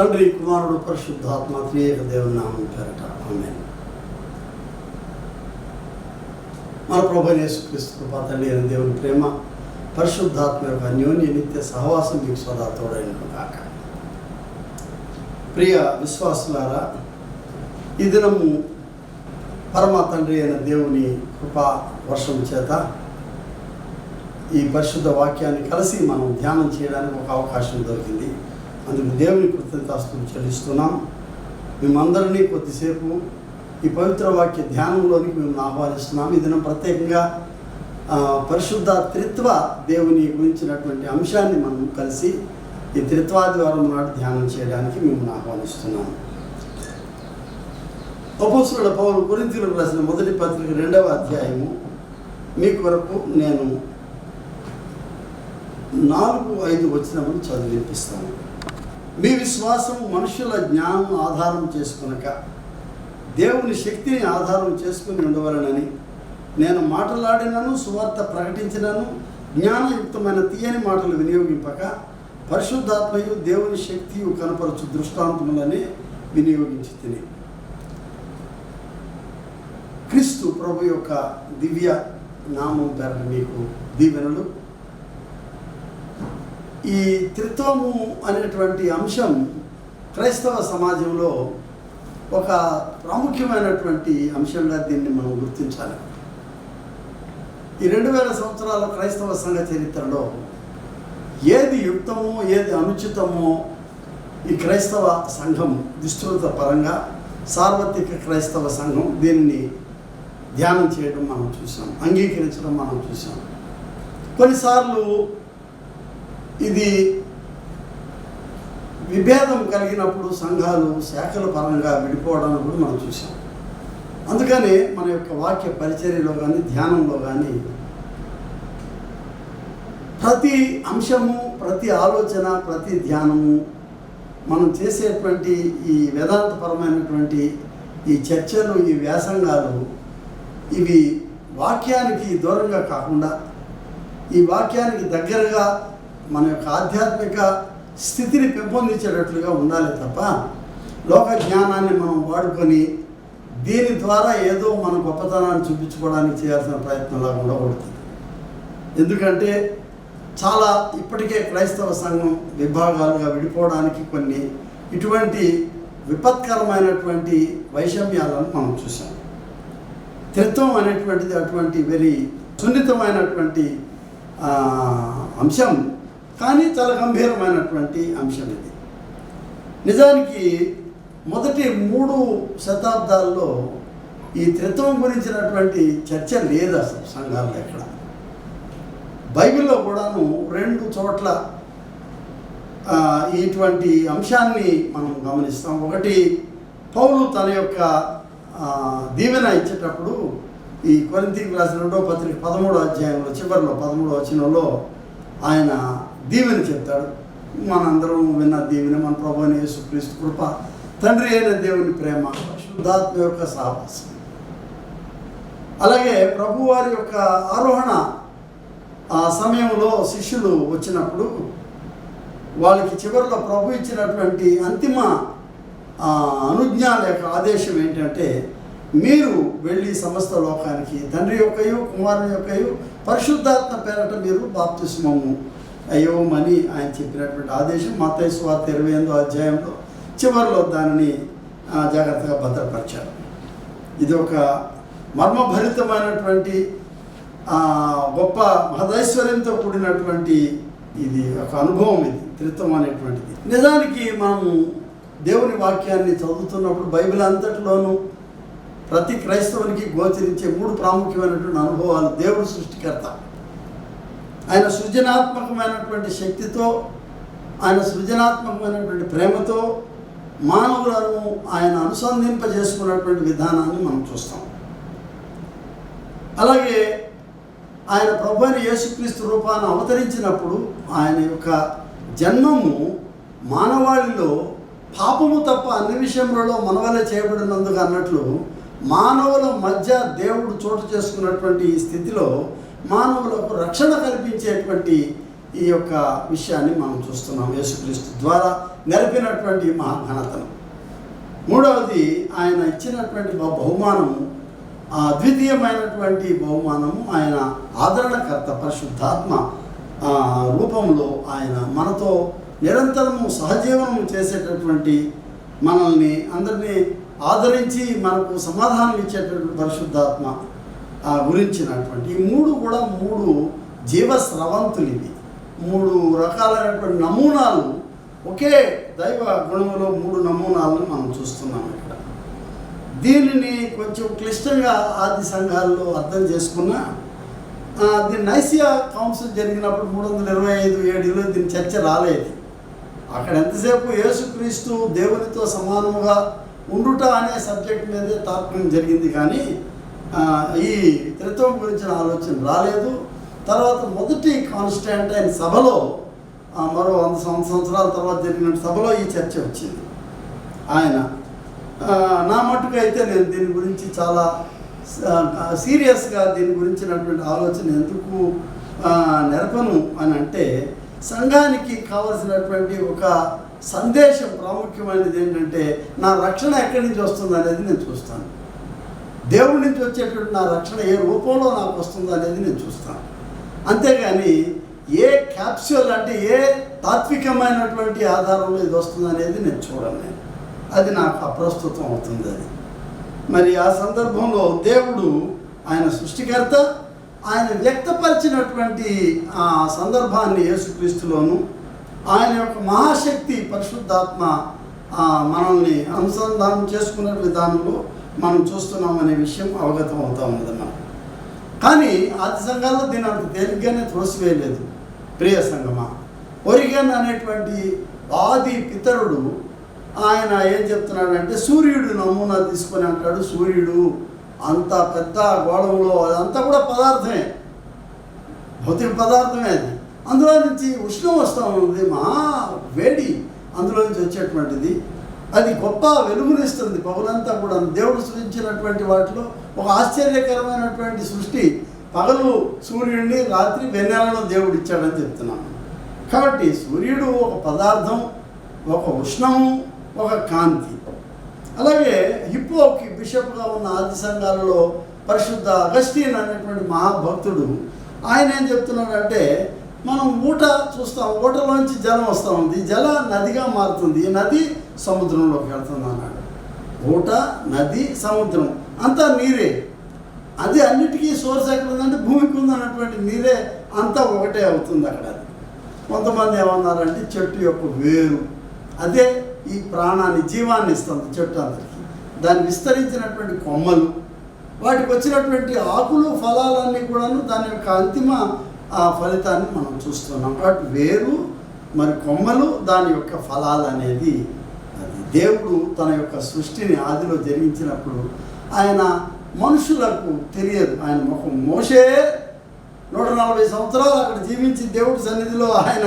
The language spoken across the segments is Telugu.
తండ్రి, కుమారుడు, పరిశుద్ధాత్మ త్రియేక దేవుని నామమున పేరట ఆమేన్. మన ప్రభువైన యేసుక్రీస్తు కృప, తండ్రి అయిన దేవుని ప్రేమ, పరిశుద్ధాత్మ యొక్క అన్యోన్య నిత్య సహవాసం మీకు సదా తోడైనను గాక. ప్రియ విశ్వాసులారా, ఈ దినము పరమ తండ్రి అయిన దేవుని కృపా వర్షం చేత ఈ పరిశుద్ధ వాక్యాన్ని కలిసి మనం ధ్యానం చేయడానికి ఒక అవకాశం దొరికింది. అందుకు దేవుని కృతజ్ఞతాస్తుతులు చెల్లిస్తున్నాం. మేమందరినీ కొద్దిసేపు ఈ పవిత్ర వాక్య ధ్యానంలోనికి మేము ఆహ్వానిస్తున్నాం. ఈ దినం ప్రత్యేకంగా పరిశుద్ధ త్రిత్వ దేవుని గురించినటువంటి అంశాన్ని మనం కలిసి ఈ త్రిత్వాదివారం నాడు ధ్యానం చేయడానికి మేము ఆహ్వానిస్తున్నాము. అపోస్తలుడైన పౌలు కొరింథీయులకు రాసిన మొదటి పత్రిక 2వ అధ్యాయము మీ కొరకు నేను 4-5 వచనములు చదివి వినిపిస్తాను. మీ విశ్వాసం మనుషుల జ్ఞానం ఆధారం చేసుకొనక దేవుని శక్తిని ఆధారం చేసుకుని ఉండవలనని నేను మాట్లాడినను, సువార్త ప్రకటించినను, జ్ఞానయుక్తమైన తీయని మాటలు వినియోగింపక పరిశుద్ధాత్మయు దేవుని శక్తియు కనపరచు దృష్టాంతములని వినియోగించి తిని. క్రీస్తు ప్రభు యొక్క దివ్య నామం పేర మీకు దీవెనలు. ఈ త్రిత్వము అనేటువంటి అంశం క్రైస్తవ సమాజంలో ఒక ప్రాముఖ్యమైనటువంటి అంశంగా దీన్ని మనం గుర్తించాలి. ఈ 2000 సంవత్సరాల క్రైస్తవ సంఘ చరిత్రలో ఏది యుక్తమో ఏది అనుచితమో ఈ క్రైస్తవ సంఘం విస్తృత పరంగా సార్వత్రిక క్రైస్తవ సంఘం దీన్ని ధ్యానం చేయడం మనం చూసాం, అంగీకరించడం మనం చూసాం. కొన్నిసార్లు ఇది విభేదం కలిగినప్పుడు సంఘాలు శాఖల పరంగా విడిపోవడాన్ని కూడా మనం చూసాం. అందుకని మన యొక్క వాక్య పరిచర్యలో కానీ ధ్యానంలో కానీ ప్రతి అంశము, ప్రతి ఆలోచన, ప్రతి ధ్యానము, మనం చేసేటువంటి ఈ వేదాంతపరమైనటువంటి ఈ చర్చలు, ఈ వ్యాసంగాలు, ఇవి వాక్యానికి దూరంగా కాకుండా ఈ వాక్యానికి దగ్గరగా మన యొక్క ఆధ్యాత్మిక స్థితిని పెంపొందించేటట్లుగా ఉండాలి తప్ప లోక జ్ఞానాన్ని మనం వాడుకొని దీని ద్వారా ఏదో మన గొప్పతనాన్ని చూపించుకోవడానికి చేయాల్సిన ప్రయత్నంలా ఉండకూడదు. ఎందుకంటే చాలా ఇప్పటికే క్రైస్తవ సంఘం విభాగాలుగా విడిపోవడానికి కొన్ని ఇటువంటి విపత్కరమైనటువంటి వైషమ్యాలను మనం చూసాం. త్రిత్వం అనేటువంటిది అటువంటి వెరీ సున్నితమైనటువంటి అంశం, కానీ చాలా గంభీరమైనటువంటి అంశం ఇది. నిజానికి మొదటి 3 శతాబ్దాల్లో ఈ త్రిత్వం గురించినటువంటి చర్చ లేదు అసలు సంఘాల్లో ఎక్కడ. బైబిల్లో కూడాను 2 చోట్ల ఇటువంటి అంశాన్ని మనం గమనిస్తాం. ఒకటి, పౌలు తన యొక్క దీవెన ఇచ్చేటప్పుడు ఈ కొరింథీయులకు రాసిన 2వ పత్రిక 13వ అధ్యాయంలో చివరిలో 13వ వచనంలో ఆయన దీవెన చెప్తాడు. మనందరం విన్న దీవెన, మన ప్రభువైన యేసుక్రీస్తు కృప, తండ్రి అయిన దేవుని ప్రేమ, పరిశుద్ధాత్మ యొక్క సహవాసం, అలాగే ప్రభువారి యొక్క ఆరోహణ సమయంలో శిష్యులు వచ్చినప్పుడు వాళ్ళకి చివరిలో ప్రభు ఇచ్చినటువంటి అంతిమ అనుజ్ఞ లేక ఆదేశం ఏంటంటే, మీరు వెళ్ళి సమస్త లోకానికి తండ్రి యొక్కయు కుమారుని యొక్కయు పరిశుద్ధాత్మ పేరట మీరు బాప్తిస్మము అయ్యోమని ఆయన చెప్పినటువంటి ఆదేశం మత్తయి సువార్త 28వ అధ్యాయంలో చివరిలో దానిని జాగ్రత్తగా భద్రపరిచారు. ఇది ఒక మర్మభరితమైనటువంటి గొప్ప మహదైశ్వర్యంతో కూడినటువంటి ఇది ఒక అనుభవం. ఇది త్రిత్వం అనేటువంటిది. నిజానికి మనము దేవుని వాక్యాన్ని చదువుతున్నప్పుడు బైబిల్ అంతటిలోనూ ప్రతి క్రైస్తవునికి గోచరించే 3 ప్రాముఖ్యమైనటువంటి అనుభవాలు. దేవుడు సృష్టికర్త, ఆయన సృజనాత్మకమైనటువంటి శక్తితో, ఆయన సృజనాత్మకమైనటువంటి ప్రేమతో మానవులను ఆయన అనుసంధింపజేసుకున్నటువంటి విధానాన్ని మనం చూస్తాం. అలాగే ఆయన ప్రభువైన యేసుక్రీస్తు రూపాన్ని అవతరించినప్పుడు ఆయన యొక్క జన్మము మానవాళిలో పాపము తప్ప అన్ని విషయములలో మనవలే చేయబడినందుకు అన్నట్లు మానవుల మధ్య దేవుడు చోటు చేసుకున్నటువంటి ఈ స్థితిలో మానవులకు రక్షణ కల్పించేటువంటి ఈ యొక్క విషయాన్ని మనం చూస్తున్నాం. యేసుక్రీస్తు ద్వారా నెరపినటువంటి మహాఘనతను. మూడవది, ఆయన ఇచ్చినటువంటి బహుమానము, అద్వితీయమైనటువంటి బహుమానము. ఆయన ఆదరణకర్త, పరిశుద్ధాత్మ రూపంలో ఆయన మనతో నిరంతరము సహజీవనం చేసేటటువంటి, మనల్ని అందరినీ ఆదరించి మనకు సమాధానం ఇచ్చేటటువంటి పరిశుద్ధాత్మ గురించినటువంటి ఈ మూడు కూడా 3 జీవస్రవంతులు. ఇవి 3 రకాలైనటువంటి నమూనాలు, ఒకే దైవ గుణములో 3 నమూనాలను మనం చూస్తున్నాం ఇక్కడ. దీనిని కొంచెం క్లిష్టంగా ఆది సంఘాల్లో అర్థం చేసుకున్నా, దీని నైసియా కౌన్సిల్ జరిగినప్పుడు 325 ADలో దీని చర్చ రాలేదు. అక్కడ ఎంతసేపు యేసుక్రీస్తు దేవునితో సమానముగా ఉండుట అనే సబ్జెక్ట్ మీదే తాత్పర్యం జరిగింది, కానీ ఈ త్రిత్వం గురించిన ఆలోచన రాలేదు. తర్వాత మొదటి కాన్స్టాంటైన్ సభలో మరో 100 సంవత్సరాల తర్వాత జరిగిన సభలో ఈ చర్చ వచ్చింది. ఆయన నా మట్టుకు అయితే నేను దీని గురించి చాలా సీరియస్గా దీని గురించినటువంటి ఆలోచన ఎందుకు నెరపను అని అంటే, సంఘానికి కావలసినటువంటి ఒక సందేశం ప్రాముఖ్యమైనది ఏంటంటే, నా రక్షణ ఎక్కడి నుంచి వస్తుంది అనేది నేను చూస్తాను. దేవుడి నుంచి వచ్చేటువంటి నా రక్షణ ఏ రూపంలో నాకు వస్తుందో అనేది నేను చూస్తాను. అంతేగాని ఏ క్యాప్స్యూల్ అంటే ఏ తాత్వికమైనటువంటి ఆధారంలో ఇది వస్తుంది అనేది నేను చూడను. అది నాకు అప్రస్తుతం అవుతుంది. అది మరి ఆ సందర్భంలో దేవుడు, ఆయన సృష్టికర్త, ఆయన వ్యక్తపరిచినటువంటి ఆ సందర్భాన్ని యేసుక్రీస్తులోను, ఆయన యొక్క మహాశక్తి పరిశుద్ధాత్మ మనల్ని అనుసంధానం చేసుకున్న విధానంలో మనం చూస్తున్నామనే విషయం అవగతం అవుతా ఉన్నది మనం. కానీ ఆది సంఘాల్లో దీని అంత తేలిగ్గానే త్రోసివేయలేదు. ప్రియ సంగమా, ఒరిగన్ అనేటువంటి ఆది పితరుడు ఆయన ఏం చెప్తున్నాడంటే, సూర్యుడు నమూనా తీసుకొని అంటాడు. సూర్యుడు అంత పెద్ద గోళంలో అదంతా కూడా పదార్థమే, భౌతిక పదార్థమే. అది అందులో నుంచి ఉష్ణం వస్తూ ఉంది, మహా వేడి అందులో నుంచి వచ్చేటువంటిది. అది గొప్ప వెలుగునిస్తుంది పగలంతా కూడా. దేవుడు సృష్టించినటువంటి వాటిలో ఒక ఆశ్చర్యకరమైనటువంటి సృష్టి. పగలు సూర్యుడిని, రాత్రి వెన్నెలను దేవుడు ఇచ్చాడని చెప్తున్నాను. కాబట్టి సూర్యుడు ఒక పదార్థం, ఒక ఉష్ణము, ఒక కాంతి. అలాగే హిప్పోకి బిషప్గా ఉన్న ఆది సంఘాలలో పరిశుద్ధ అగస్టిన్ అనేటువంటి మహాభక్తుడు ఆయన ఏం చెప్తున్నాడంటే, మనం ఊట చూస్తాం, ఊటలోంచి జలం వస్తూ ఉంది, జల నదిగా మారుతుంది, ఈ నది సముద్రంలోకి వెళ్తుంది అన్నాడు. ఊట, నది, సముద్రం అంతా నీరే. అది అన్నిటికీ సోర్స్ ఎక్కడ ఉందంటే భూమికి ఉందన్నటువంటి నీరే అంతా ఒకటే అవుతుంది అక్కడ. అది కొంతమంది ఏమన్నారంటే చెట్టు యొక్క వేరు, అదే ఈ ప్రాణాన్ని, జీవాన్ని ఇస్తుంది చెట్టు అందరికీ. దాన్ని విస్తరించినటువంటి కొమ్మలు, వాటికి వచ్చినటువంటి ఆకులు, ఫలాలన్నీ కూడాను దాని యొక్క అంతిమ ఫలితాన్ని మనం చూస్తున్నాం. కాబట్టి వేరు మరి కొమ్మలు, దాని యొక్క ఫలాలు అనేది అది దేవుడు తన యొక్క సృష్టిని ఆదిలో జరిగించినప్పుడు ఆయన మనుషులకు తెలియదు. ఆయన ముఖం, మోషే 140 సంవత్సరాలు అక్కడ జీవించి దేవుడి సన్నిధిలో ఆయన,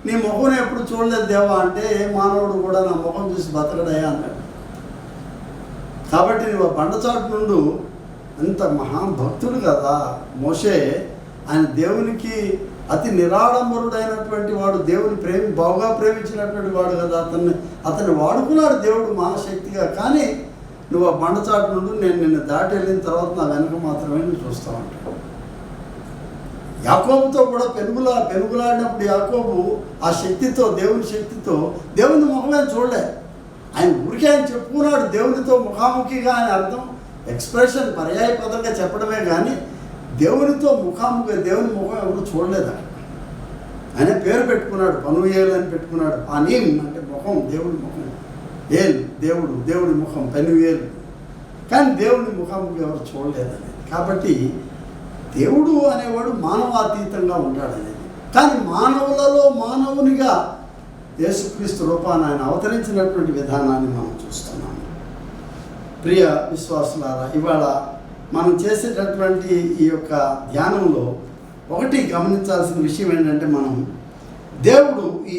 నీ ముఖం ఎప్పుడు చూడలేదు దేవా అంటే, ఏ మానవుడు కూడా నా ముఖం చూసి బతకడయా అన్నాడు. కాబట్టి నువ్వు బండచాటు నుండి అంత మహాభక్తుడు కదా మోషే. ఆయన దేవునికి అతి నిరాడంబరుడైనటువంటి వాడు, దేవుని బాగా ప్రేమించినటువంటి వాడు కదా. అతన్ని వాడుకున్నాడు దేవుడు మహాశక్తిగా. కానీ నువ్వు ఆ బండచాటు నుండి నేను నిన్ను దాటి వెళ్ళిన తర్వాత నా వెనక మాత్రమే నువ్వు చూస్తూ ఉంటావు. యాకోబుతో కూడా పెనుగులాడినప్పుడు యాకోబు ఆ శక్తితో, దేవుని శక్తితో దేవుని ముఖమే చూడలే. ఆయన ఊరికే ఆయన చెప్పుకున్నాడు దేవునితో ముఖాముఖిగా. ఆయన అర్థం ఎక్స్ప్రెషన్ పర్యాయ పదంగా చెప్పడమే కానీ దేవునితో ముఖాముఖి, దేవుని ముఖం ఎవరు చూడలేదు. ఆయన పేరు పెట్టుకున్నాడు, పనుయేలు అని పెట్టుకున్నాడు. అనీం అంటే ముఖం, దేవుడి ముఖం. ఏల్ దేవుడి ముఖం, పెనుయేలు. కానీ దేవుని ముఖాముఖి ఎవరు చూడలేదని. కాబట్టి దేవుడు అనేవాడు మానవాతీతంగా ఉంటాడనేది. కానీ మానవులలో మానవునిగా యేసుక్రీస్తు రూపాన్ని ఆయన అవతరించినటువంటి విధానాన్ని మనం చూస్తున్నాము. ప్రియ విశ్వాసులారా, ఇవాళ మనం చేసేటటువంటి ఈ యొక్క ధ్యానంలో ఒకటి గమనించాల్సిన విషయం ఏంటంటే, మనం దేవుడు ఈ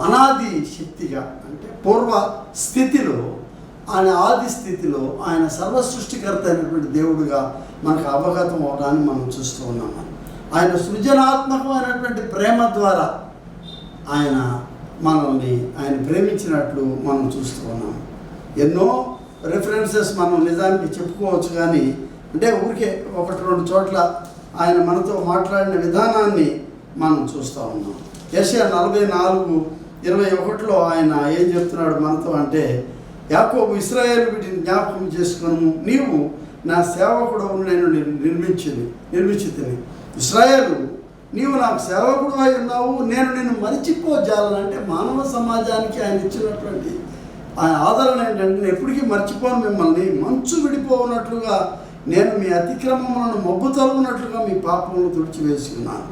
అనాది శక్తిగా, అంటే పూర్వ స్థితిలో, ఆయన ఆది స్థితిలో ఆయన సర్వ సృష్టికర్త అయినటువంటి దేవుడుగా మనకు అవగతం అవడాన్ని మనం చూస్తూ ఉన్నాము. ఆయన సృజనాత్మకమైనటువంటి ప్రేమ ద్వారా ఆయన మనల్ని ఆయన ప్రేమించినట్లు మనం చూస్తూ ఉన్నాం. ఎన్నో రెఫరెన్సెస్ మనం నిజానికి చెప్పుకోవచ్చు, కానీ అంటే ఊరికే 1-2 చోట్ల ఆయన మనతో మాట్లాడిన విధానాన్ని మనం చూస్తూ ఉన్నాం. యెషయా 44:21 ఆయన ఏం చెప్తున్నాడు మనతో అంటే, యాకోబు ఇశ్రాయేలు వీటిని జ్ఞాపకం చేసుకును, నీవు నా సేవకుడు నేను నిర్మించితిని. ఇశ్రాయేలు, నీవు నాకు సేవకుడు అయి ఉన్నావు, నేను నిన్ను మరిచిపోజాలంటే మానవ సమాజానికి ఆయన ఇచ్చినటువంటి ఆయన ఆదరణ ఏంటంటే, నేను ఎప్పటికీ మర్చిపోను మిమ్మల్ని, మంచు విడిపోనట్లుగా నేను మీ అతిక్రమములను మబ్బు తొలగినట్లుగా మీ పాపములను తుడిచివేసి ఉన్నాను.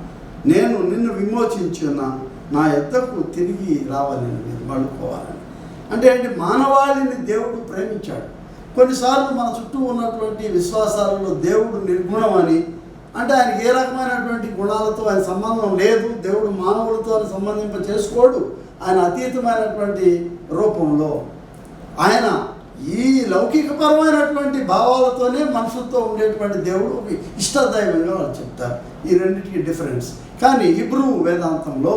నేను నిన్ను విమోచించి ఉన్నాను, నా యొద్దకు తిరిగి రావాలని మీరు మళ్ళుకోవాలని. అంటే మానవాళిని దేవుడు ప్రేమించాడు. కొన్నిసార్లు మన చుట్టూ ఉన్నటువంటి విశ్వాసాలలో దేవుడు నిర్గుణం అని, అంటే ఆయనకి ఏ రకమైనటువంటి గుణాలతో ఆయన సంబంధం లేదు, దేవుడు మానవులతో సంబంధింప చేసుకోడు, ఆయన అతీతమైనటువంటి రూపంలో ఆయన ఈ లౌకికపరమైనటువంటి భావాలతోనే మనుషులతో ఉండేటువంటి దేవుడు ఇష్టదైవంగా వాళ్ళు చెప్తారు. ఈ రెండింటికి డిఫరెన్స్. కానీ హిబ్రూ వేదాంతంలో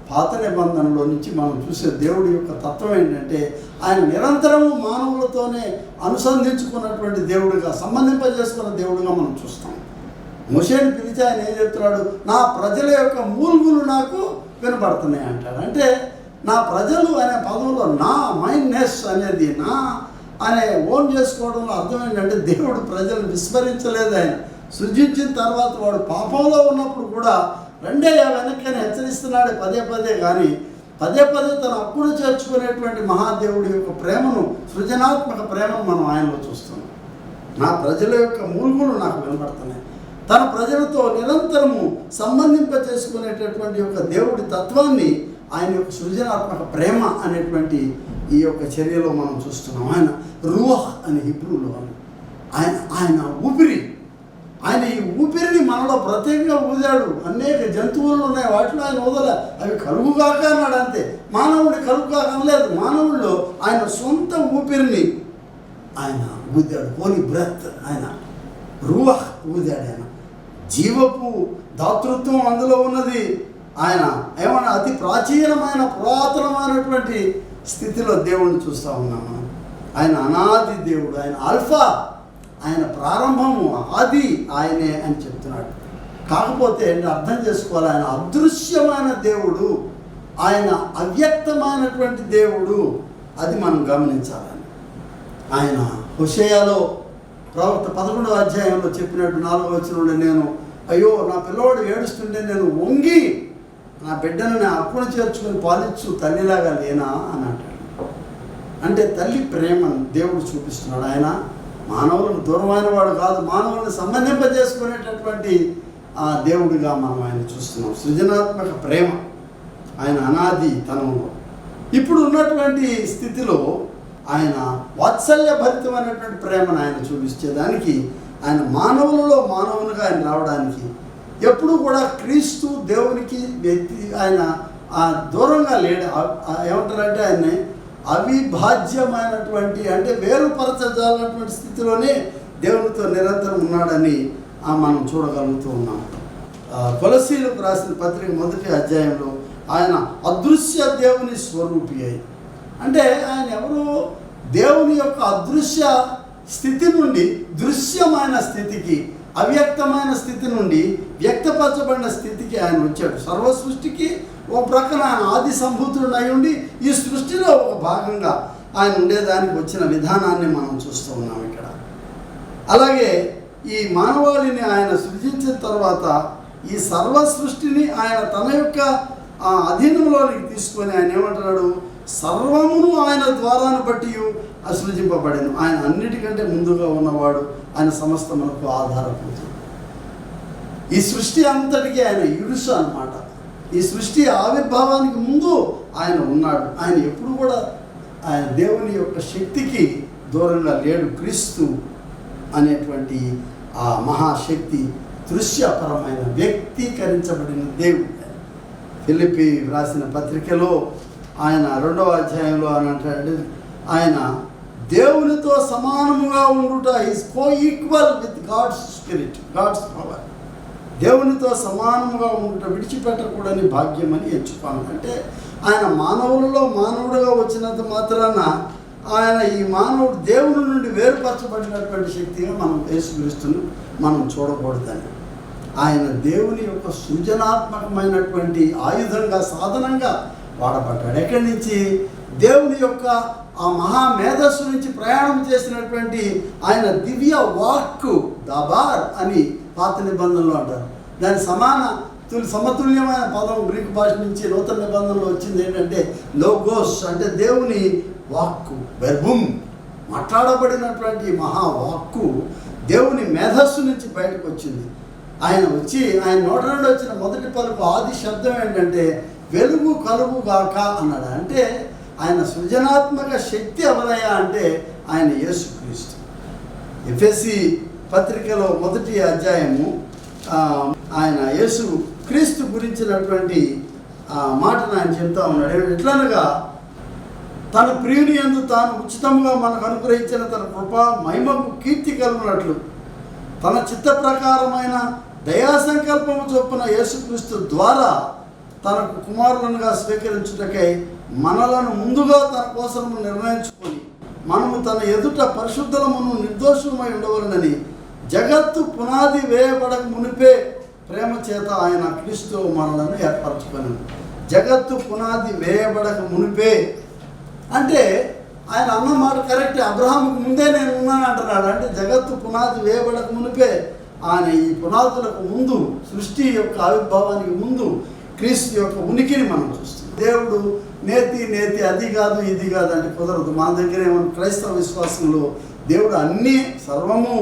పాత నిబంధనలో నుంచి మనం చూసే దేవుడి యొక్క తత్వం ఏంటంటే, ఆయన నిరంతరము మానవులతోనే అనుసంధించుకున్నటువంటి దేవుడిగా, సంబంధింపజేసుకున్న దేవుడిగా మనం చూస్తాం. మోషేని పిలిచి ఆయన ఏం చెప్తున్నాడు, నా ప్రజల యొక్క మూల్గులు నాకు వినపడుతున్నాయి అంటాడు. అంటే నా ప్రజలు అనే పదంలో నా మైండ్నెస్ అనేది నా అనే ఓన్ చేసుకోవడంలో అర్థం ఏంటంటే, దేవుడు ప్రజలను విస్మరించలేదు. ఆయన సృజించిన తర్వాత వాడు పాపంలో ఉన్నప్పుడు కూడా రెండే వెనక్కని హెచ్చరిస్తున్నాడు పదే పదే, కానీ పదే పదే తన హక్కును చేర్చుకునేటువంటి మహాదేవుడి యొక్క ప్రేమను, సృజనాత్మక ప్రేమను మనం ఆయనలో చూస్తున్నాం. నా ప్రజల యొక్క మూల్గులు నాకు వినపడుతున్నాయి. తన ప్రజలతో నిరంతరము సంబంధింప చేసుకునేటటువంటి యొక్క దేవుడి తత్వాన్ని, ఆయన యొక్క సృజనాత్మక ప్రేమ అనేటువంటి ఈ యొక్క చర్యలో మనం చూస్తున్నాం. ఆయన రూహ్ అని హిబ్రూలో ఆయన ఊపిరి, ఆయన ఈ ఊపిరిని మనలో ప్రత్యేకంగా ఊదాడు. అనేక జంతువులు ఉన్నాయి, వాటిలో ఆయన ఊదల, అవి కలుగుగాక అన్నాడు అంతే. మానవుడి కలుగుగాక అనలేదు, మానవుల్లో ఆయన సొంత ఊపిరిని ఆయన ఊదాడు. హోలీ బ్రెత్, ఆయన రూహ్ ఊదాడు. ఆయన జీవపు దాతృత్వం అందులో ఉన్నది. ఆయన ఏమన్నా అతి ప్రాచీనమైన పురాతనమైనటువంటి స్థితిలో దేవుడిని చూస్తూ ఉన్నాము. ఆయన అనాది దేవుడు, ఆయన ఆల్ఫా, ఆయన ప్రారంభము, ఆది ఆయనే అని చెప్తున్నాడు. కాకపోతే అర్థం చేసుకోవాలి, ఆయన అదృశ్యమైన దేవుడు, ఆయన అవ్యక్తమైనటువంటి దేవుడు, అది మనం గమనించాలని. ఆయన హోషేయలో ప్రవక్త 11వ అధ్యాయంలో చెప్పినట్టు 4వ వచనంలో, నేను అయ్యో నా పిల్లవాడు ఏడుస్తుంటే నేను వంగి నా బిడ్డను నా అప్పును చేర్చుకొని పాలించు తల్లిలాగా లేనా అని అంటాడు. అంటే తల్లి ప్రేమను దేవుడు చూపిస్తున్నాడు. ఆయన మానవులకు దూరమైన వాడు కాదు, మానవులను సంబంధింపజేసుకునేటటువంటి ఆ దేవుడిగా మనం ఆయన చూస్తున్నాం. సృజనాత్మక ప్రేమ, ఆయన అనాది తనంలో. ఇప్పుడు ఉన్నటువంటి స్థితిలో ఆయన వాత్సల్యభరితమైనటువంటి ప్రేమను ఆయన చూపించేదానికి, ఆయన మానవులలో మానవునిగా ఆయన రావడానికి, ఎప్పుడు కూడా క్రీస్తు దేవునికి వ్యక్తి ఆయన దూరంగా లేడు. ఏమంటారంటే ఆయన్ని అవిభాజ్యమైనటువంటి, అంటే వేరుపరచజాలన్నటువంటి స్థితిలోనే దేవునితో నిరంతరం ఉన్నాడని మనం చూడగలుగుతూ ఉన్నాం. కొలసీలకు రాసిన పత్రిక 1వ అధ్యాయంలో ఆయన అదృశ్య దేవుని స్వరూపి అయి, అంటే ఆయన ఎవరు, దేవుని యొక్క అదృశ్య స్థితి నుండి దృశ్యమైన స్థితికి, అవ్యక్తమైన స్థితి నుండి వ్యక్తపరచబడిన స్థితికి ఆయన వచ్చాడు. సర్వ సృష్టికి ఒక ప్రక్కన ఆయన ఆది సంభూతుడు అయి ఉండి ఈ సృష్టిలో ఒక భాగంగా ఆయన ఉండేదానికి వచ్చిన విధానాన్ని మనం చూస్తూ ఉన్నాం ఇక్కడ. అలాగే ఈ మానవాళిని ఆయన సృజించిన తర్వాత ఈ సర్వ సృష్టిని ఆయన తన యొక్క అధీనంలోనికి తీసుకొని ఆయన ఏమంటున్నాడు, సర్వమును ఆయన ద్వారాను బట్టి సృజింపబడెను. ఆయన అన్నిటికంటే ముందుగా ఉన్నవాడు, ఆయన సమస్తమునకు ఆధారపడుతుంది. ఈ సృష్టి అంతటికీ ఆయన ఇరుసు అన్నమాట. ఈ సృష్టి ఆవిర్భావానికి ముందు ఆయన ఉన్నాడు. ఆయన ఎప్పుడు కూడా ఆయన దేవుని యొక్క శక్తికి దూరంగా లేడు. క్రీస్తు అనేటువంటి ఆ మహాశక్తి దృశ్యపరమైన వ్యక్తీకరించబడిన దేవుడు. ఫిలిప్పీ రాసిన పత్రికలో ఆయన 2వ అధ్యాయంలో అని అంటాడు, ఆయన దేవునితో సమానముగా ఉండుట is coequal with God's spirit, God's power. దేవునితో సమానముగా ఉంట విడిచిపెట్టకూడని భాగ్యమని ఎంచుకోవాలి. అంటే ఆయన మానవులలో మానవుడుగా వచ్చినంత మాత్రాన ఆయన ఈ మానవుడు దేవుని నుండి వేరుపరచబడినటువంటి శక్తిగా మనం యేసుక్రీస్తును మనం చూడకూడదని, ఆయన దేవుని యొక్క సృజనాత్మకమైనటువంటి ఆయుధంగా సాధనంగా వాడబడ్డాడు. ఎక్కడి నుంచి? దేవుని యొక్క ఆ మహామేధస్సు నుంచి ప్రయాణం చేసినటువంటి ఆయన దివ్య వాక్కు దబార్ అని పాత నిబంధనలో అంటారు. దాని సమతుల్యమైన పదం గ్రీకు భాష నుంచి నూతన నిబంధనలో వచ్చింది ఏంటంటే లోగోస్, అంటే దేవుని వాక్కు, వెర్బుమ్, మాట్లాడబడినటువంటి మహావాక్కు దేవుని మేధస్సు నుంచి బయటకు వచ్చింది. ఆయన నోట నుండి వచ్చిన మొదటి పలుకు ఆది శబ్దం ఏంటంటే వెలుగు కలుగుగాక అన్నాడు. అంటే ఆయన సృజనాత్మక శక్తి ఎవరయ్యా అంటే ఆయన యేసుక్రీస్తు. ఎఫెసీ పత్రికలో 1వ అధ్యాయము ఆయన యేసు క్రీస్తు గురించినటువంటి మాటను ఆయన చెప్తా ఉన్నాడు. ఎట్లనగా తన ప్రియుని యందు తాను ఉచితంగా మనకు అనుగ్రహించిన తన కృప మహిమకు కీర్తి కలుగునట్లు తన చిత్త ప్రకారమైన దయా సంకల్పము చొప్పున యేసుక్రీస్తు ద్వారా తనకు కుమారులనుగా స్వీకరించుటకై మనలను ముందుగా తన కోసం నిర్ణయించుకొని మనము తన ఎదుట పరిశుద్ధలమును నిర్దోషమై ఉండవలనని జగత్తు పునాది వేయబడక మునిపే ప్రేమ చేత ఆయన క్రీస్తు మనలను ఏర్పరచుకొని. జగత్తు పునాది వేయబడక మునిపే అంటే ఆయన అన్న మాట కరెక్టే. అబ్రహాముకు ముందే నేను ఉన్నాను అంటున్నాడు. అంటే జగత్తు పునాది వేయబడక మునిపే ఆయన ఈ పునాదులకు ముందు, సృష్టి యొక్క ఆవిర్భావానికి ముందు క్రీస్తు యొక్క ఉనికిని మనం చూస్తాం. దేవుడు నేతి అది కాదు ఇది కాదు అంటే కుదరదు. మన దగ్గర ఏమన్నా క్రైస్తవ విశ్వాసంలో దేవుడు అన్నీ సర్వము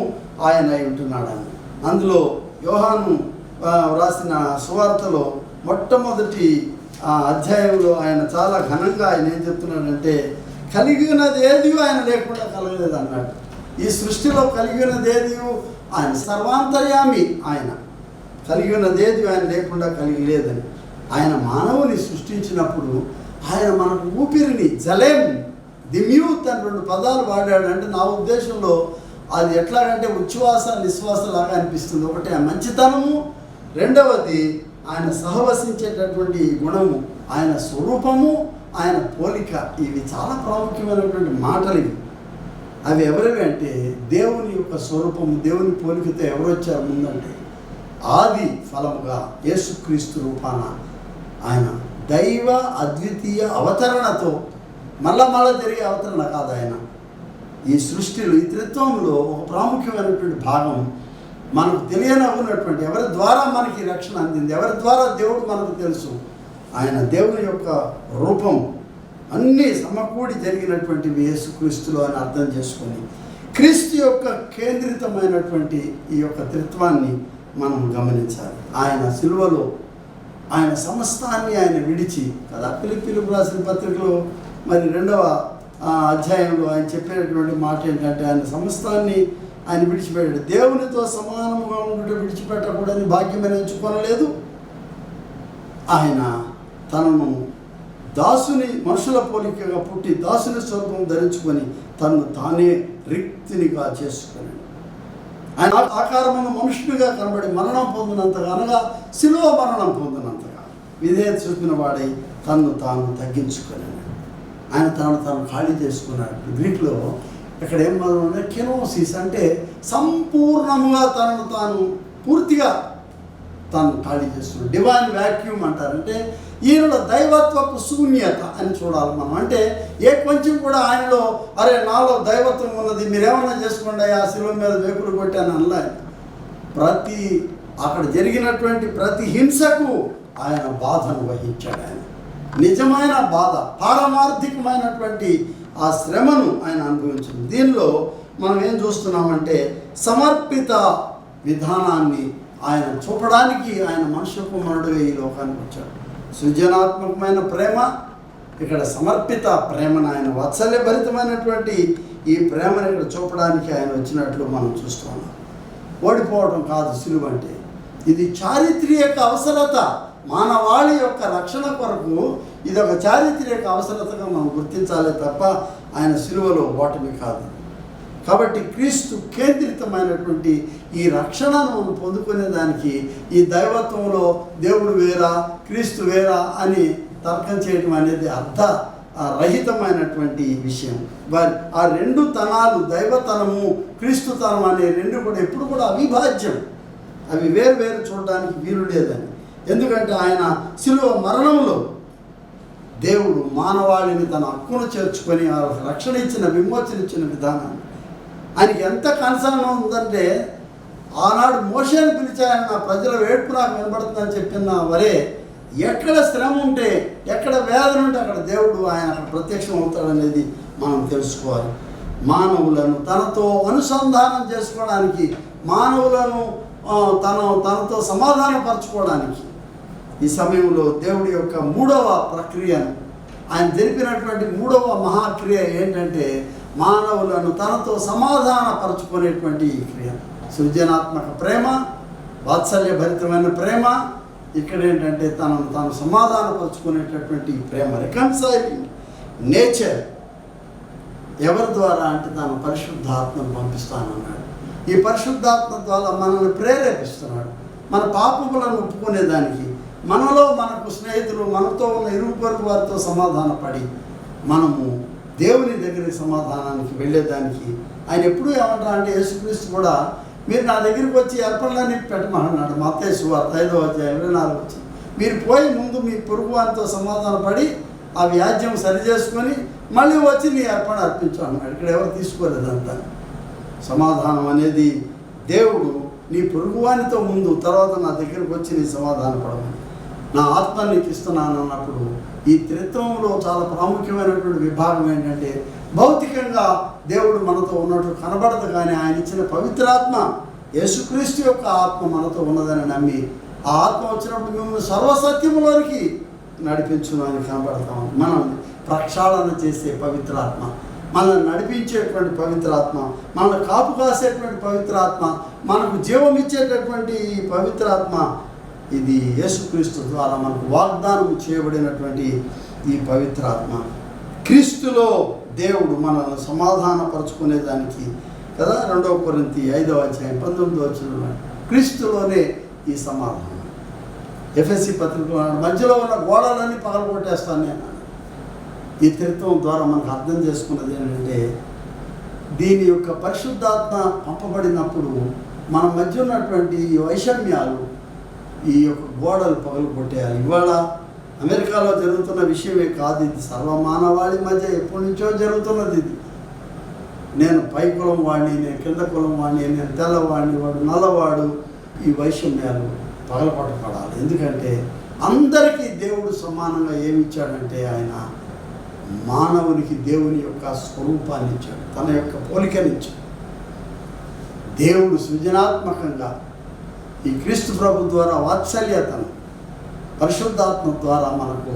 ఆయన అయి ఉంటున్నాడని. అందులో యోహాను వ్రాసిన సువార్తలో మొట్టమొదటి అధ్యాయంలో ఆయన చాలా ఘనంగా ఆయన ఏం చెప్తున్నాడంటే కలిగినది ఏది ఆయన లేకుండా కలగలేదు అన్నాడు. ఈ సృష్టిలో కలిగినదేది ఆయన సర్వాంతర్యామి, ఆయన కలిగినదేది ఆయన లేకుండా కలిగి లేదని. ఆయన మానవుని సృష్టించినప్పుడు ఆయన మనకు ఊపిరిని జలేం దిమ్యూత్ అని 2 పదాలు వాడాడు. అంటే నా ఉద్దేశంలో అది ఎట్లాగంటే ఉచ్ఛ్వాస నిశ్వాస లాగా అనిపిస్తుంది. ఒకటి ఆ మంచితనము, రెండవది ఆయన సహవసించేటటువంటి గుణము, ఆయన స్వరూపము, ఆయన పోలిక. ఇవి చాలా ప్రాముఖ్యమైనటువంటి మాటలు ఇవి. అవి ఎవరివి అంటే దేవుని యొక్క స్వరూపము, దేవుని పోలికతో ఎవరు వచ్చారు ముందంటే ఆది ఫలముగా యేసుక్రీస్తు రూపాన ఆయన దైవ అద్వితీయ అవతరణతో మళ్ళా జరిగే అవతరణ కాదు. ఆయన ఈ సృష్టిలో ఈ త్రిత్వంలో ఒక ప్రాముఖ్యమైనటువంటి భాగం మనకు తెలియనవ్వునటువంటి, ఎవరి ద్వారా మనకి రక్షణ అందింది, ఎవరి ద్వారా దేవుడు మనకు తెలుసు. ఆయన దేవుని యొక్క రూపం అన్నీ సమకూడి జరిగినటువంటి యేసుక్రీస్తులో అని అర్థం చేసుకొని క్రీస్తు యొక్క కేంద్రితమైనటువంటి ఈ యొక్క త్రిత్వాన్ని మనం గమనించాలి. ఆయన సిలువలో ఆయన సమస్తాన్ని ఆయన విడిచి కదా, ఫిలిప్పీలకు రాసిన పత్రికలో మరి 2వ అధ్యాయంలో ఆయన చెప్పేటటువంటి మాట ఏంటంటే ఆయన సమస్తాన్ని ఆయన విడిచిపెట్టాడు. దేవునితో సమానముగా ఉండుట విడిచిపెట్టకూడని భాగ్యమని ఎంచుకోనలేదు. ఆయన తనను దాసుని మనుషుల పోలికగా పుట్టి దాసుని స్వరూపం ధరించుకొని తనను తానే రిక్తినిగా చేసుకుని ఆయన ఆకారమైన మనుషుడిగా కనబడి మరణం పొందినంతగా, అనగా శిలువ మరణం పొందినంతగా విధేయత చూపిన వాడై తనను తాను తగ్గించుకుని ఆయన తాను ఖాళీ చేసుకున్నాడు. గ్రీక్లో ఇక్కడ ఏం మనం కెనోసిస్ అంటే సంపూర్ణముగా తనను తాను పూర్తిగా తాను ఖాళీ చేసుకున్నాడు. డివైన్ వ్యాక్యూమ్ అంటారంటే ఈయనలో దైవత్వపు శూన్యత అని చూడాలి మనం. అంటే ఏ కొంచెం కూడా ఆయనలో అరే నాలో దైవత్వం ఉన్నది, మీరేమన్నా చేసుకోండి ఆ శిలువ మీద వేపులు కొట్టాను అనలే. అక్కడ జరిగినటువంటి ప్రతి హింసకు ఆయన బాధను వహించాడు. ఆయన నిజమైన బాధ, పారమార్థికమైనటువంటి ఆ శ్రమను ఆయన అనుభవించింది. దీనిలో మనం ఏం చూస్తున్నామంటే సమర్పిత విధానాన్ని ఆయన చూపడానికి ఆయన మనుష్య కుమారుడుగా ఈ లోకానికి వచ్చాడు. సృజనాత్మకమైన ప్రేమ, ఇక్కడ సమర్పిత ప్రేమను ఆయన వాత్సల్యభరితమైనటువంటి ఈ ప్రేమను ఇక్కడ చూపడానికి ఆయన వచ్చినట్లు మనం చూస్తున్నాం. ఓడిపోవడం కాదు సిలువ అంటే, ఇది చారిత్రక అవసరత. మానవాళి యొక్క రక్షణ కొరకు ఇది ఒక చారిత్రక అవసరతగా మనం గుర్తించాలి తప్ప ఆయన సిలువలో ఓటమి కాదు. కాబట్టి క్రీస్తు కేంద్రితమైనటువంటి ఈ రక్షణను మనం పొందుకునేదానికి ఈ దైవత్వంలో దేవుడు వేరా క్రీస్తు వేరా అని తర్కం చేయడం అనేది రహితమైనటువంటి విషయం. ఆ రెండు తనాలు, దైవతనము క్రీస్తుతనం అనే రెండు కూడా ఎప్పుడు కూడా అవిభాజ్యం. అవి వేరు వేరు చూడడానికి వీలు లేదని. ఎందుకంటే ఆయన శిలువ మరణంలో దేవుడు మానవాళిని తన హక్కును చేర్చుకొని రక్షణ ఇచ్చిన, విమోచన ఇచ్చిన విధానాన్ని ఆయనకి ఎంత కన్సర్న్ ఉందంటే, ఆనాడు మోషేని పిలిచాయని నా ప్రజల వేడుపు నాకు వినబడుతుందని చెప్పిన వరే, ఎక్కడ శ్రమ ఉంటే, ఎక్కడ వేదన ఉంటే అక్కడ దేవుడు ఆయన అక్కడ ప్రత్యక్షం అవుతాడనేది మనం తెలుసుకోవాలి. మానవులను తనతో అనుసంధానం చేసుకోవడానికి, మానవులను తనతో సమాధానపరచుకోవడానికి ఈ సమయంలో దేవుడి యొక్క మూడవ ప్రక్రియను ఆయన జరిపినటువంటి మూడవ మహాక్రియ ఏంటంటే మానవులను తనతో సమాధానపరచుకునేటువంటి ఈ క్రియ. సృజనాత్మక ప్రేమ, వాత్సల్యభరితమైన ప్రేమ. ఇక్కడ ఏంటంటే తాను సమాధానపరచుకునేటటువంటి ప్రేమ, రికన్సైలింగ్ నేచర్. ఎవరి ద్వారా అంటే తాను పరిశుద్ధాత్మను పంపిస్తానన్నాడు. ఈ పరిశుద్ధాత్మ ద్వారా మనల్ని ప్రేరేపిస్తున్నాడు మన పాపములను ఒప్పుకునేదానికి. మనలో మనకు స్నేహితులు, మనతో ఉన్న ఇరుగు పొరుగు వారితో సమాధానపడి మనము దేవుని దగ్గరికి సమాధానానికి వెళ్ళేదానికి ఆయన ఎప్పుడూ ఏమంటారు అంటే, యేసుక్రీస్తు కూడా మీరు నా దగ్గరికి వచ్చి అర్పణలన్నీ పెట్టమన్నాడు. మత్తయి సువార్త 5:24. మీరు పోయి ముందు మీ పొరుగు వారితో సమాధానపడి ఆ వ్యాజ్యం సరిచేసుకొని మళ్ళీ వచ్చి నీ అర్పణ అర్పించు అన్నాడు. ఇక్కడ ఎవరు తీసుకోలేదంతా. సమాధానం అనేది దేవుడు నీ పొరుగువానితో ముందు, తర్వాత నా దగ్గరకు వచ్చి నీ సమాధాన పడమని, నా ఆత్మ నీకు ఇస్తున్నాను అన్నప్పుడు ఈ త్రిత్వంలో చాలా ప్రాముఖ్యమైనటువంటి విభాగం ఏంటంటే, భౌతికంగా దేవుడు మనతో ఉన్నట్టు కనబడదు, కానీ ఆయన ఇచ్చిన పవిత్రాత్మ, యేసుక్రీస్తు యొక్క ఆత్మ మనతో ఉన్నదని నమ్మి ఆ ఆత్మ వచ్చినప్పుడు మిమ్మల్ని సర్వసత్యములోనికి నడిపించును అని కనబడతాం. మనం ప్రక్షాళన చేసే పవిత్రాత్మ, మనల్ని నడిపించేటువంటి పవిత్రాత్మ, మనల్ని కాపు కాసేటువంటి పవిత్రాత్మ, మనకు జీవం ఇచ్చేటటువంటి పవిత్రాత్మ, ఇది యేసుక్రీస్తు ద్వారా మనకు వాగ్దానం చేయబడినటువంటి ఈ పవిత్రాత్మ. క్రీస్తులో దేవుడు మనల్ని సమాధానపరచుకునేదానికి కదా 2 కొరింథీ 5:19 క్రీస్తులోనే ఈ సమాధానం. ఎఫెసీ పత్రికలో మధ్యలో ఉన్న గోడలన్నీ పగలగొట్టేస్తాను నేను. ఈ త్రిత్వం ద్వారా మనకు అర్థం చేసుకున్నది ఏంటంటే, దీని యొక్క పరిశుద్ధాత్మ పంపబడినప్పుడు మన మధ్య ఉన్నటువంటి ఈ వైషమ్యాలు, ఈ యొక్క గోడలు పగలగొట్టేయాలి. ఇవాళ అమెరికాలో జరుగుతున్న విషయమే కాదు, ఇది సర్వమానవాళి మధ్య ఎప్పటి నుంచో జరుగుతున్నది. ఇది నేను పై కులం వాడిని, నేను కింద కులం వాడిని, నేను తెల్లవాడిని, వాడు నల్లవాడు, ఈ వైషమ్యాలు పగలగొట్టబడాలి. ఎందుకంటే అందరికీ దేవుడు సమానంగా ఏమిచ్చాడంటే, ఆయన మానవునికి దేవుని యొక్క స్వరూపాన్ని ఇచ్చాడు, తన యొక్క పోలికనిచ్చాడు. దేవుడు సృజనాత్మకంగా ఈ క్రీస్తు ప్రభు ద్వారా వాత్సల్యతను, పరిశుద్ధాత్మ ద్వారా మనకు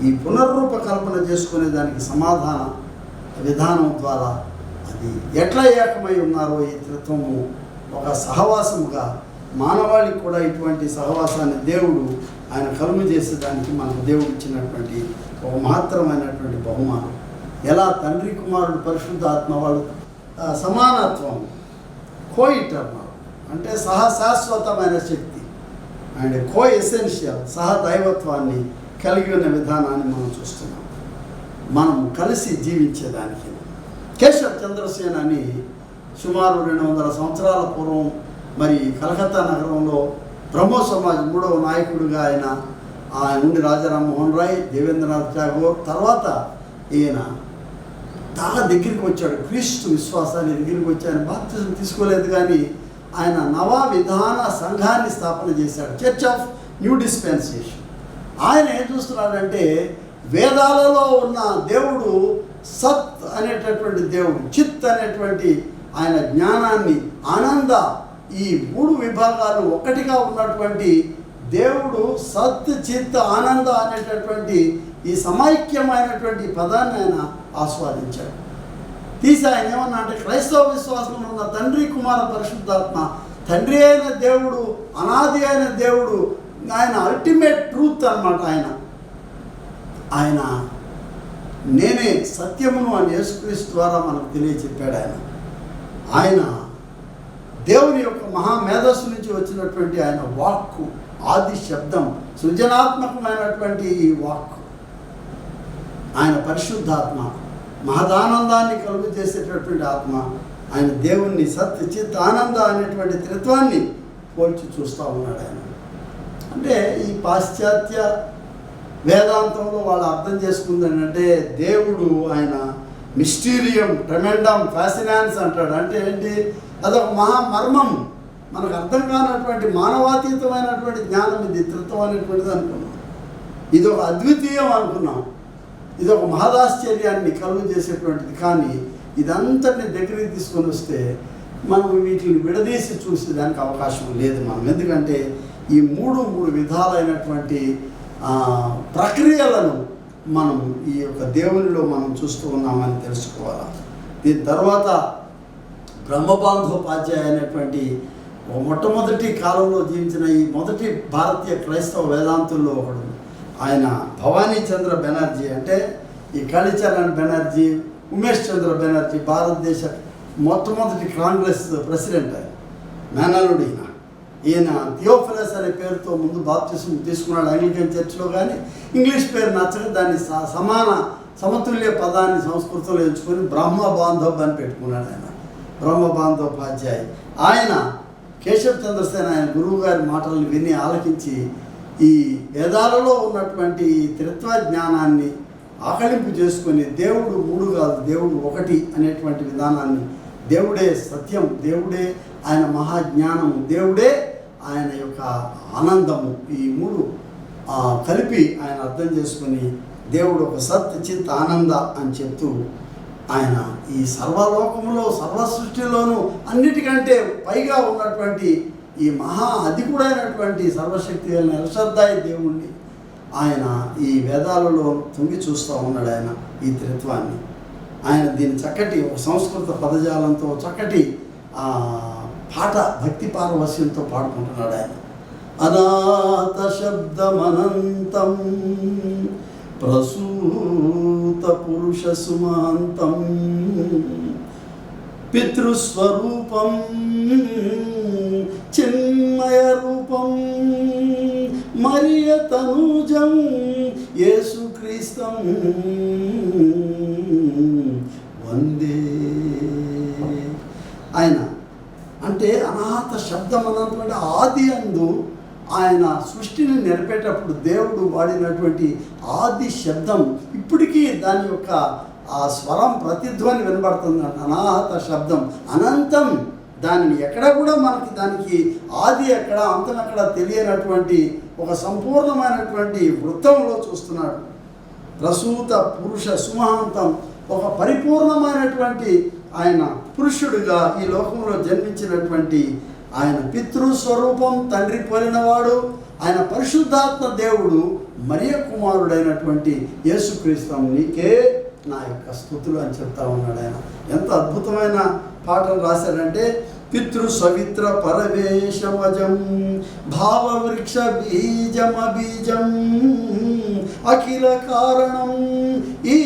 ఈ పునర్రూపకల్పన చేసుకునే దానికి సమాధాన విధానం ద్వారా అది ఎట్లా ఏకమై ఉన్నారో ఈ త్రిత్వము ఒక సహవాసముగా మానవాళికి కూడా ఇటువంటి సహవాసాన్ని దేవుడు ఆయన కలుగు చేసేదానికి మనకు దేవుడు ఇచ్చినటువంటి ఒక మహత్తరమైనటువంటి బహుమానం. ఎలా తండ్రి కుమారుడు పరిశుద్ధాత్మ వాళ్ళు సమానత్వం, కోఇటర్నల్ అంటే సహశాశ్వతమైన శక్తి అండ్ కో ఎసెన్షియల్ సహదైవత్వాన్ని కలిగి ఉన్న విధానాన్ని మనం చూస్తున్నాం. మనం కలిసి జీవించేదానికి కేశవ్ చంద్రసేన్ అని సుమారు 200 సంవత్సరాల పూర్వం మరి కలకత్తా నగరంలో బ్రహ్మో సమాజ్ 3వ నాయకుడిగా ఆయన ఉండి, రాజా రామ్మోహన్ రాయ్, దేవేంద్రనాథ్ ఠాగూర్ తర్వాత ఈయన చాలా దగ్గరికి వచ్చాడు. క్రీస్తు విశ్వాసాన్ని దగ్గరికి వచ్చి ఆయన బాప్తిజం తీసుకోలేదు, కానీ ఆయన నవ విధాన సంఘాన్ని స్థాపన చేశాడు, చర్చ్ ఆఫ్ న్యూ డిస్పెన్సేషన్. ఆయన ఏం చూస్తున్నాడంటే, వేదాలలో ఉన్న దేవుడు సత్ అనేటటువంటి దేవుడు, చిత్ అనేటువంటి ఆయన జ్ఞానాన్ని, ఆనంద, ఈ 3 విభాగాలు ఒకటిగా ఉన్నటువంటి దేవుడు సత్ చిత్ ఆనంద అనేటటువంటి ఈ సమైక్యమైనటువంటి పదాన్ని ఆయన ఆస్వాదించాడు. తీసి ఆయన ఏమన్నా అంటే, క్రైస్తవ విశ్వాసంలో ఉన్న తండ్రి కుమార పరిశుద్ధాత్మ, తండ్రి అయిన దేవుడు, అనాది అయిన దేవుడు, ఆయన అల్టిమేట్ ట్రూత్ అన్నమాట. ఆయన నేనే సత్యమును అని యేసుక్రీస్తు ద్వారా మనకు తెలియచెప్పాడు. ఆయన ఆయన దేవుని యొక్క మహామేధస్సు నుంచి వచ్చినటువంటి ఆయన వాక్కు, ఆది శబ్దం, సృజనాత్మకమైనటువంటి ఈ వాక్కు, ఆయన పరిశుద్ధాత్మ, మహదానందాన్ని కలుగు చేసేటటువంటి ఆత్మ, ఆయన దేవుణ్ణి సత్ చిత్ ఆనంద అనేటువంటి త్రిత్వాన్ని పోల్చి చూస్తూ ఉన్నాడు ఆయన. అంటే ఈ పాశ్చాత్య వేదాంతంలో వాళ్ళు అర్థం చేసుకుంది ఏంటంటే దేవుడు ఆయన మిస్టీరియం, ట్రెమెండం, ఫ్యాసినాన్స్ అంటాడు. అంటే ఏంటి? అదొక మహామర్మం, మనకు అర్థం కానటువంటి మానవాతీతమైనటువంటి జ్ఞానం ఇది, త్రిత్వం అనేటువంటిది అనుకున్నాం. ఇది ఒక అద్వితీయం అనుకున్నాం, ఇది ఒక మహదాశ్చర్యాన్ని కలుగు చేసేటువంటిది. కానీ ఇదంతటిని దగ్గరికి తీసుకొని వస్తే మనం వీటిని విడదీసి చూసేదానికి అవకాశం లేదు మనం. ఎందుకంటే ఈ మూడు విధాలైనటువంటి ప్రక్రియలను మనం ఈ యొక్క దేవునిలో మనం చూస్తూ ఉన్నామని తెలుసుకోవాలి. దీని తర్వాత బ్రహ్మబాంధోపాధ్యాయ అనేటువంటి మొట్టమొదటి కాలంలో జీవించిన ఈ మొదటి భారతీయ క్రైస్తవ వేదాంతుల్లో ఒకడు ఆయన భవానీ చంద్ర బెనర్జీ. అంటే ఈ కాళీచరణ్ బెనర్జీ, ఉమేష్ చంద్ర బెనర్జీ భారతదేశ మొట్టమొదటి కాంగ్రెస్ ప్రెసిడెంట్. ఆయన మేనలుడు. ఈయన థియోఫిలస్ అనే పేరుతో ముందు బాప్తిసం తీసుకున్నాడు అంగ్లికన్ చర్చ్లో. కానీ ఇంగ్లీష్ పేరు నచ్చక దాన్ని సమతుల్య పదాన్ని సంస్కృతంలో ఎంచుకొని బ్రహ్మబాంధవ్ అని పెట్టుకున్నాడు ఆయన, బ్రహ్మబాంధోపాధ్యాయ. ఆయన కేశవ్ చంద్రసేన ఆయన గురువు గారి మాటలను విని ఆలకించి ఈ వేదాలలో ఉన్నటువంటి త్రిత్వ జ్ఞానాన్ని ఆకలింపు చేసుకొని దేవుడు మూడు కాదు, దేవుడు ఒకటి అనేటువంటి విధానాన్ని, దేవుడే సత్యం, దేవుడే ఆయన మహాజ్ఞానం, దేవుడే ఆయన యొక్క ఆనందము, ఈ మూడు కలిపి ఆయన అర్థం చేసుకొని దేవుడు ఒక సత్ చిత్ ఆనంద అని చెప్తూ ఆయన ఈ సర్వలోకములో సర్వ సృష్టిలోనూ అన్నిటికంటే పైగా ఉన్నటువంటి ఈ మహా అధికుడైనటువంటి సర్వశక్తి అయిన ఎల్షద్దాయి దేవుణ్ణి ఆయన ఈ వేదాలలో తొంగి చూస్తూ ఉన్నాడు. ఆయన ఈ త్రిత్వాన్ని ఆయన దీని చక్కటి ఒక సంస్కృత పదజాలంతో చక్కటి పాట, భక్తి పారవస్యంతో పాడుకుంటున్నాడు ఆయన. అనాథ శబ్దమనంతం ప్రసూత పురుష సుమంతం పితృస్వరూపం చిన్మయ రూపం మరియ తనూజం యేసుక్రీస్తం వందే. ఆయన అంటే అనాథ శబ్దం అన్నటువంటి ఆది అందు ఆయన సృష్టిని నెరపేటప్పుడు దేవుడు వాడినటువంటి ఆది శబ్దం ఇప్పటికీ దాని యొక్క ఆ స్వరం ప్రతిధ్వని వినబడుతుంది. అనాహత శబ్దం అనంతం, దానిని ఎక్కడ కూడా మనకి దానికి ఆది ఎక్కడ అంతం ఎక్కడ తెలియనటువంటి ఒక సంపూర్ణమైనటువంటి వృత్తంలో చూస్తున్నాడు. ప్రసూత పురుష సుమహాంతం, ఒక పరిపూర్ణమైనటువంటి ఆయన పురుషుడిగా ఈ లోకంలో జన్మించినటువంటి ఆయన పితృస్వరూపం, తండ్రి పోలినవాడు, ఆయన పరిశుద్ధాత్మ దేవుడు, మరియ కుమారుడైనటువంటి యేసుక్రీస్తు, నీకే నా యొక్క స్తుతులు అని చెప్తా ఉన్నాడు ఆయన. ఎంత అద్భుతమైన పాటలు రాశాడంటే పితృ సవిత్ర పరవేశమజం భావవృక్ష బీజమబీజం అఖిల కారణం ఈ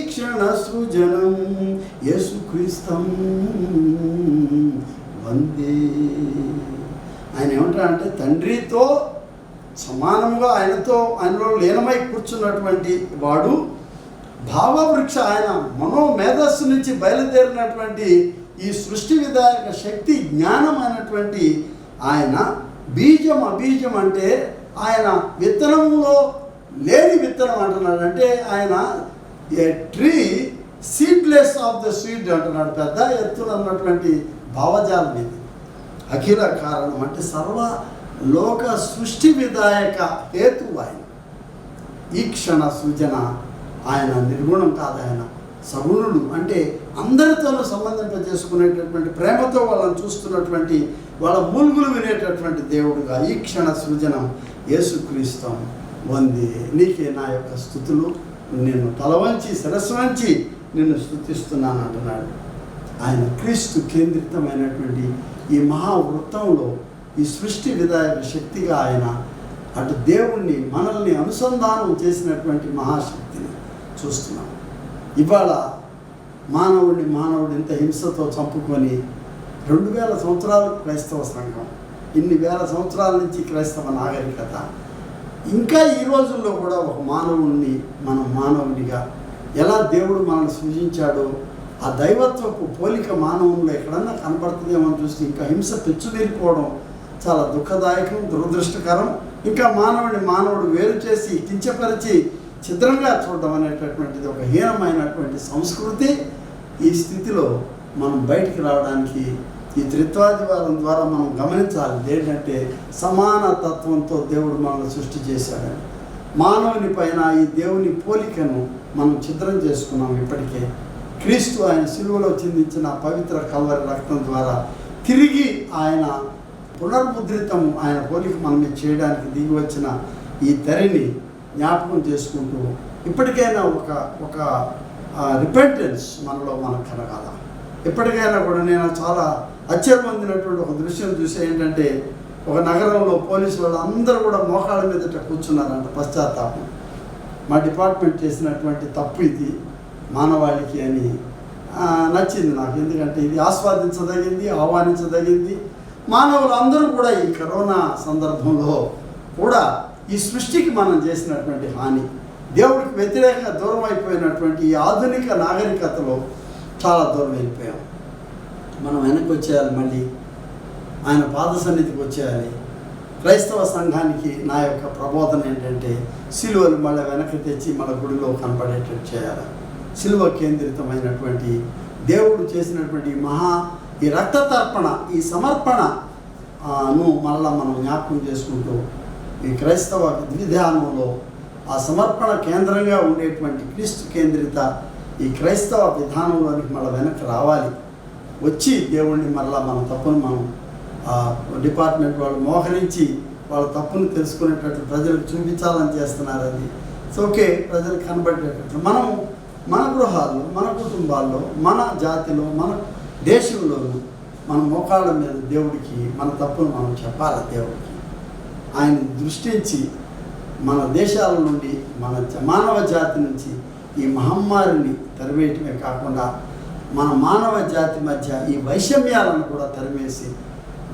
క్షణ సృజనం యేసుక్రీస్తం వందే. ఆయన ఏమంటాడంటే తండ్రితో సమానంగా ఆయనలో లీనమై కూర్చున్నటువంటి వాడు, భావవృక్ష ఆయన మనోమేధస్సు నుంచి బయలుదేరినటువంటి ఈ సృష్టి విధాయక శక్తి జ్ఞానం అయినటువంటి ఆయన బీజం అబీజం అంటే ఆయన విత్తనంలో లేని విత్తనం అంటున్నాడు. అంటే ఆయన ఏ tree seedless of the seed అంటున్నాడు. పెద్ద ఎత్తున ఉన్నటువంటి భావజాలం ఇది. అఖిల కారణం అంటే సర్వ లోక సృష్టి విధాయక హేతువు ఆయన. ఈ క్షణ సృజన ఆయన నిర్గుణం కాదు, ఆయన సగుణుడు. అంటే అందరితోనూ సంబంధింపజేసుకునేటటువంటి ప్రేమతో వాళ్ళని చూస్తున్నటువంటి వాళ్ళ మూల్గులు వినేటటువంటి దేవుడుగా ఈ క్షణ సృజనం యేసుక్రీస్తం వంది. నీకే నా యొక్క స్తుతులు, నేను తలవంచి శిరస్సు వంచి నిన్ను స్తుతిస్తున్నాను అంటున్నాడు. ఆయన క్రీస్తు కేంద్రితమైనటువంటి ఈ మహావృత్తంలో ఈ సృష్టి విధాయక శక్తిగా ఆయన అటు దేవుణ్ణి మనల్ని అనుసంధానం చేసినటువంటి మహాశక్తిని చూస్తున్నాం. ఇవాళ మానవుడు ఇంత హింసతో చంపుకొని 2000 సంవత్సరాలు క్రైస్తవ సంఘం, ఇన్ని వేల సంవత్సరాల నుంచి క్రైస్తవ నాగరికత, ఇంకా ఈ రోజుల్లో కూడా ఒక మానవుణ్ణి మనం మానవునిగా ఎలా దేవుడు మనల్ని సృజించాడో ఆ దైవత్వపు పోలిక మానవుల్లో ఎక్కడన్నా కనపడుతుందేమో చూస్తే ఇంకా హింస పెచ్చుమీరిపోవడం చాలా దుఃఖదాయకం, దురదృష్టకరం. ఇంకా మానవుడు వేరు చేసి కించపరిచి ఛిద్రంగా చూడడం అనేటటువంటిది ఒక హీనమైనటువంటి సంస్కృతి. ఈ స్థితిలో మనం బయటికి రావడానికి ఈ త్రిత్వాదివాదం ద్వారా మనం గమనించాలి ఏంటంటే సమాన తత్వంతో దేవుడు మనల్ని సృష్టి చేశాడని. మానవుని పైన ఈ దేవుని పోలికను మనం ఛిద్రం చేసుకున్నాం. ఇప్పటికే క్రీస్తు ఆయన శిలువలో చిందించిన పవిత్ర కల్వరి రక్తం ద్వారా తిరిగి ఆయన పునర్ముద్రితం ఆయన పోలిక మనం చేయడానికి దిగి వచ్చిన ఈ తెరని జ్ఞాపకం చేసుకుంటూ ఇప్పటికైనా ఒక రిపెంటెన్స్ మనకు కలగాల. ఎప్పటికైనా కూడా నేను చాలా ఆశ్చర్యం పొందినటువంటి ఒక దృశ్యం చూసే ఏంటంటే ఒక నగరంలో పోలీసు వాళ్ళు అందరూ కూడా మోకాళ్ళ మీదట కూర్చున్నారంట. పశ్చాత్తాపం, మా డిపార్ట్మెంట్ చేసినటువంటి తప్పు ఇది మానవాళికి అని నచ్చింది నాకు. ఎందుకంటే ఇది ఆస్వాదించదగింది, ఆహ్వానించదగింది. మానవులు అందరూ కూడా ఈ కరోనా సందర్భంలో కూడా ఈ సృష్టికి మనం చేసినటువంటి హాని, దేవుడికి వ్యతిరేకంగా దూరం అయిపోయినటువంటి ఈ ఆధునిక నాగరికతలో చాలా దూరం వెళ్ళిపోయాం. మనం వెనక్కి వచ్చేయాలి, మళ్ళీ ఆయన పాద సన్నిధికి వచ్చేయాలి. క్రైస్తవ సంఘానికి నా యొక్క ప్రబోధన ఏంటంటే సిలువను మళ్ళీ వెనక్కి తెచ్చి మన గుడిలో కనపడేటట్టు చేయాలి. సిలువ కేంద్రితమైనటువంటి దేవుడు చేసినటువంటి ఈ రక్త తర్పణ, ఈ సమర్పణను మళ్ళా మనం జ్ఞాపకం చేసుకుంటూ ఈ క్రైస్తవ విధానంలో ఆ సమర్పణ కేంద్రంగా ఉండేటువంటి క్రీస్తు కేంద్రిత ఈ క్రైస్తవ విధానంలోనికి మళ్ళీ వెనక్కి రావాలి. వచ్చి దేవుణ్ణి మళ్ళీ మన తప్పును మనం డిపార్ట్మెంట్ వాళ్ళు మోహరించి వాళ్ళ తప్పును తెలుసుకునేటట్లు ప్రజలకు చూపించాలని చేస్తున్నారు. అది ఓకే, ప్రజలకు కనబడేటట్లు మనం మన గృహాల్లో, మన కుటుంబాల్లో, మన జాతిలో, మన దేశంలోనూ మన మోకాళ్ళ మీద దేవుడికి మన తప్పును మనం చెప్పాలి. దేవుడికి ఆయన దృష్టించి మన దేశాల నుండి, మన మానవ జాతి నుంచి ఈ మహమ్మారిని తరివేయటమే కాకుండా మన మానవ జాతి మధ్య ఈ వైషమ్యాలను కూడా తరివేసి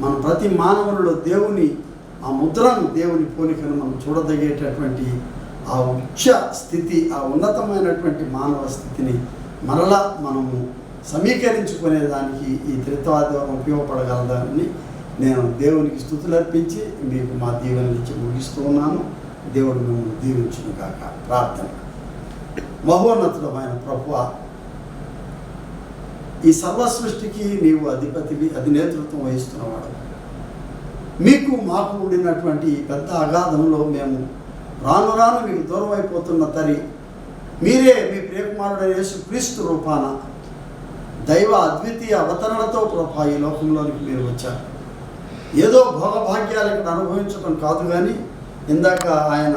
మన ప్రతి మానవులలో దేవుని ఆ ముద్రను, దేవుని పోలికను మనం చూడదగేటటువంటి ఆ ఉచ్చ స్థితి, ఆ ఉన్నతమైనటువంటి మానవ స్థితిని మరలా మనము సమీకరించుకునేదానికి ఈ త్రిత్వాదివాదం ఉపయోగపడగలదని నేను దేవునికి స్తుతులు అర్పించి మీకు మా దీవెనలు ఇచ్చి ముగిస్తూ ఉన్నాను. దేవుడు మిమ్మల్ని దీవించును కాక. ప్రార్థన. మహోన్నతుడమైన ప్రభువా, ఈ సర్వ సృష్టికి నీవు అధిపతివి, నేతృత్వం వహిస్తున్నవాడు. మీకు మాకు ఉండినటువంటి పెద్ద అగాధంలో మేము రాను రాను మీకు దూరం అయిపోతున్న తరి మీరే మీ ప్రియకుమారుడైన యేసు క్రీస్తు రూపాన దైవ అద్వితీయ అవతరణతో ప్రభా ఈ లోకంలోనికి మీరు వచ్చారు. ఏదో భోగభాగ్యాలు ఇక్కడ అనుభవించడం కాదు, కానీ ఇందాక ఆయన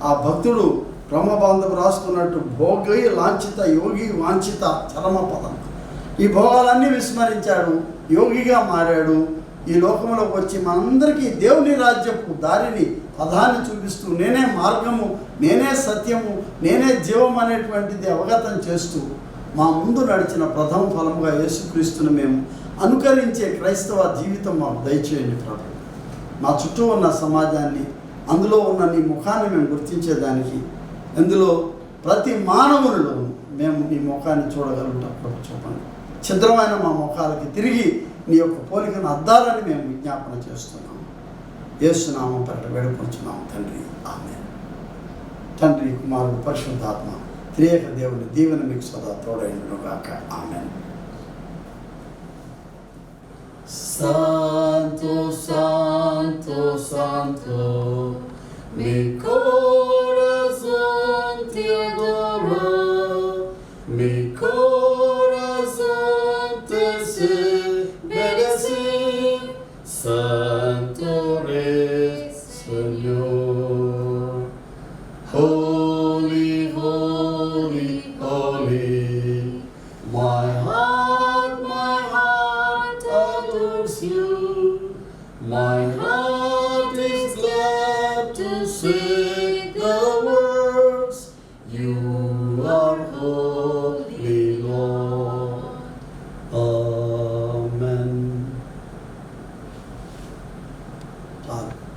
ఆ భక్తుడు బ్రహ్మబాంధవు రాసుకున్నట్టు భోగి లాంఛిత యోగి వాంఛిత చరమ పదం, ఈ భోగాలన్నీ విస్మరించాడు, యోగిగా మారాడు. ఈ లోకంలోకి వచ్చి మనందరికీ దేవుని రాజ్యపు దారిని పదాన్ని చూపిస్తూ నేనే మార్గము, నేనే సత్యము, నేనే జీవం అనేటువంటిది అవగతం చేస్తూ మా ముందు నడిచిన ప్రథమ ఫలముగా యేసుక్రీస్తును మేము అనుకరించే క్రైస్తవ జీవితం మాకు దయచేయండి ప్రభు. మా చుట్టూ ఉన్న సమాజాన్ని, అందులో ఉన్న నీ ముఖాన్ని మేము గుర్తించేదానికి, అందులో ప్రతి మానవునిలోనూ మేము నీ ముఖాన్ని చూడగలుగుతాం ప్రభు. చూపండి, ఛిద్రమైన మా ముఖాలకి తిరిగి నీ యొక్క పోలికను అద్దాలని మేము విజ్ఞాపన చేస్తున్నాము. యేసునామం పేరిట వేడుకొంచున్నాము తండ్రి, ఆమేన్. తండ్రి, కుమారుడు, పరిశుద్ధాత్మ త్రియేక దేవుని దీవెన మీకు సదా తోడైండును గాక. ఆమేన్. Santo, Santo, Santo, mi corazón te adora, mi corazón te bendice, Santo eres Señor. Holy, holy, holy, my heart adores you. My heart is glad to sing the words, you are holy, Lord. చాలు.